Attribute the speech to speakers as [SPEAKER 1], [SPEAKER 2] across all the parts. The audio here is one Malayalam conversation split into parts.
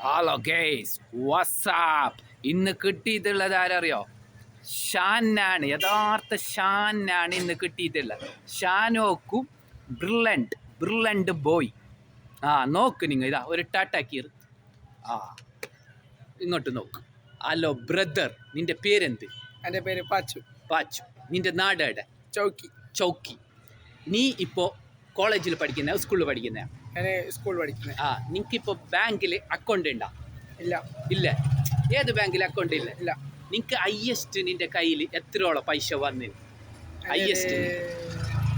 [SPEAKER 1] Hello guys WhatsApp. ഇന്ന് കിട്ടിയിട്ടുള്ളത് ആരറിയോ? ഷാനാണ്, യഥാർത്ഥ ഷാനാണ് ഇന്ന് കിട്ടിയിട്ടുള്ളത്. ഷാനോക്കും ബ്രില്ലൻ്റ് ബോയ്. നോക്ക് നിങ്ങൾ, ഇതാ ഒരു ടാറ്റാക്കീർ. ഇങ്ങോട്ട് നോക്ക്. ഹലോ ബ്രദർ, നിന്റെ പേരെന്ത്?
[SPEAKER 2] എൻ്റെ പേര് പാച്ചു.
[SPEAKER 1] പാച്ചു. നിന്റെ നാട് എവിടെ?
[SPEAKER 2] ചൗക്കി.
[SPEAKER 1] നീ ഇപ്പോൾ കോളേജിൽ പഠിക്കുന്ന, സ്കൂളിൽ പഠിക്കുന്ന?
[SPEAKER 2] ഞാൻ സ്കൂൾ പഠിക്കുന്നത്.
[SPEAKER 1] നിനക്കിപ്പോൾ ബാങ്കിൽ അക്കൗണ്ട് ഉണ്ടോ? ഇല്ല. ഏത് ബാങ്കിൽ അക്കൗണ്ട് ഇല്ല? നിനക്ക് ഹയ്യസ്റ്റ് നിന്റെ കയ്യിൽ എത്രയോളം പൈസ വന്നിന്? ഹയ്യസ്റ്റ്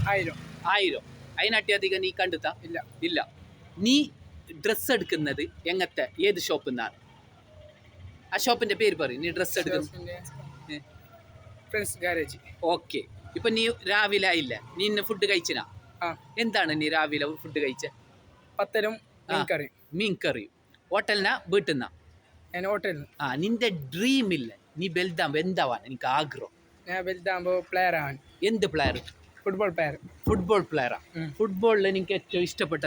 [SPEAKER 2] 1000.
[SPEAKER 1] അതിനാട്ടി അധികം നീ കണ്ടെത്താ? ഇല്ല. നീ ഡ്രസ്സ് എടുക്കുന്നത് എങ്ങനത്തെ, ഏത് ഷോപ്പിൽ നിന്നാണ്? ആ ഷോപ്പിന്റെ പേര് പറയും. നീ ഡ്രസ്സ് എടുക്കുന്നത്
[SPEAKER 2] ഫ്രണ്ട്സ് ഗാരേജ്.
[SPEAKER 1] ഓക്കെ. ഇപ്പൊ നീ രാവിലെ ആയില്ല, നീ ഇന്ന് ഫുഡ് കഴിച്ചിനാ? എന്താണ് നീ രാവിലെ ഫുഡ് കഴിച്ച?
[SPEAKER 2] പത്തലും
[SPEAKER 1] മീൻ കറിയും. ഹോട്ടലിനാ വീട്ടിൽ?
[SPEAKER 2] ഞാൻ ഹോട്ടലിൽ.
[SPEAKER 1] നിന്റെ ഡ്രീം ഇല്ല, നീ വലുതാകുമ്പോ എന്താവാൻ എനിക്ക് ആഗ്രഹം?
[SPEAKER 2] ഞാൻ വലുതാകുമ്പോ പ്ലെയർ ആണ്.
[SPEAKER 1] എന്ത് പ്ലെയർ? ഫുട്ബോൾ പ്ലെയറാ. ഫുട്ബോളിൽ എനിക്ക് ഏറ്റവും ഇഷ്ടപ്പെട്ട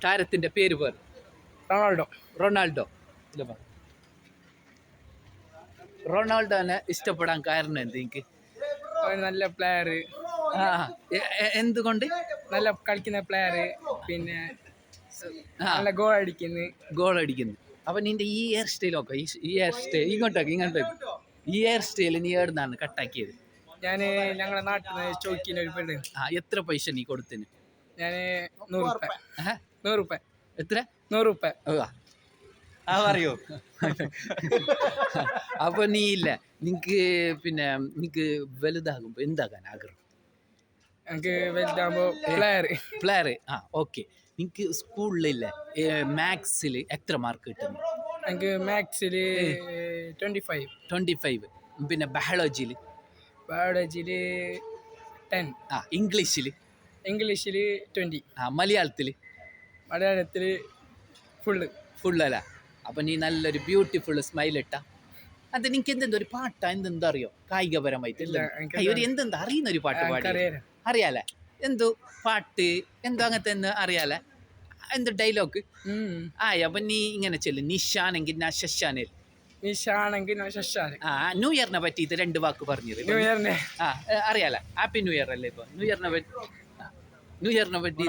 [SPEAKER 1] താരത്തിന്റെ പേര് പേര്? റൊണാൾഡോ. റൊണാൾഡോനെ ഇഷ്ടപ്പെടാൻ കാരണം എന്ത്? എനിക്ക്
[SPEAKER 2] നല്ല പ്ലെയർ.
[SPEAKER 1] എന്തുകൊണ്ട്?
[SPEAKER 2] നല്ല കളിക്കുന്ന പ്ലെയർ, പിന്നെ നല്ല ഗോൾ അടിക്കുന്നു.
[SPEAKER 1] അപ്പൊ നിന്റെ ഈ ഹെയർ സ്റ്റൈലൊക്കെ, ഈ ഹെയർ സ്റ്റൈൽ ഇങ്ങോട്ടേക്ക്, ഈ ഹെയർ സ്റ്റൈൽ നീ എവിടുന്നാണ് കട്ടാക്കിയത്?
[SPEAKER 2] ഞാൻ ഞങ്ങളുടെ നാട്ടിൽ ചോക്കിന് ഒരു പെണ്ണ്.
[SPEAKER 1] എത്ര പൈസ നീ കൊടുത്തിന്?
[SPEAKER 2] ഞാൻ 100 രൂപ.
[SPEAKER 1] എത്ര?
[SPEAKER 2] 100 രൂപ.
[SPEAKER 1] അറിയോ? അപ്പൊ നീ ഇല്ല, നിനക്ക് വലുതാകുമ്പോ എന്താകാൻ ആഗ്രഹം?
[SPEAKER 2] എനിക്ക് വലുതാകുമ്പോ പ്ലെയർ.
[SPEAKER 1] ഓക്കെ. നിനക്ക് സ്കൂളിലില്ല മാത്സിൽ എത്ര മാർക്ക് കിട്ടുന്നു?
[SPEAKER 2] എനിക്ക് മാത്സിൽ 25.
[SPEAKER 1] പിന്നെ ബയോളജിയിൽ
[SPEAKER 2] 10.
[SPEAKER 1] ഇംഗ്ലീഷിൽ
[SPEAKER 2] 20.
[SPEAKER 1] മലയാളത്തിൽ ഫുള്ളല്ല. അപ്പൊ നീ നല്ലൊരു ബ്യൂട്ടിഫുൾ സ്മൈൽ ഇട്ട അത് നിനക്ക് എന്തെന്തോ പാട്ടാ, എന്തെന്തോ അറിയോ കായികപരമായിട്ട്? എന്തെന്തോ അറിയുന്ന ഒരു പാട്ട് പാടി അറിയാലേ? എന്തോ പാട്ട്, എന്തോ അങ്ങനത്തെ അറിയാലേ? എന്തോ ഡയലോഗ്? അപ്പൊ നീ ഇങ്ങനെ ചെല്ലു. നിഷാണെങ്കിൽ ഞാൻ ശശാനിൽ. ന്യൂ ഇയറിനെ പറ്റിയിട്ട് 2 വാക്ക് പറഞ്ഞത് അറിയാലേ? ഹാപ്പി ന്യൂ ഇയർ അല്ലേ? ഇപ്പൊ ന്യൂ ഇയറിനെ പറ്റി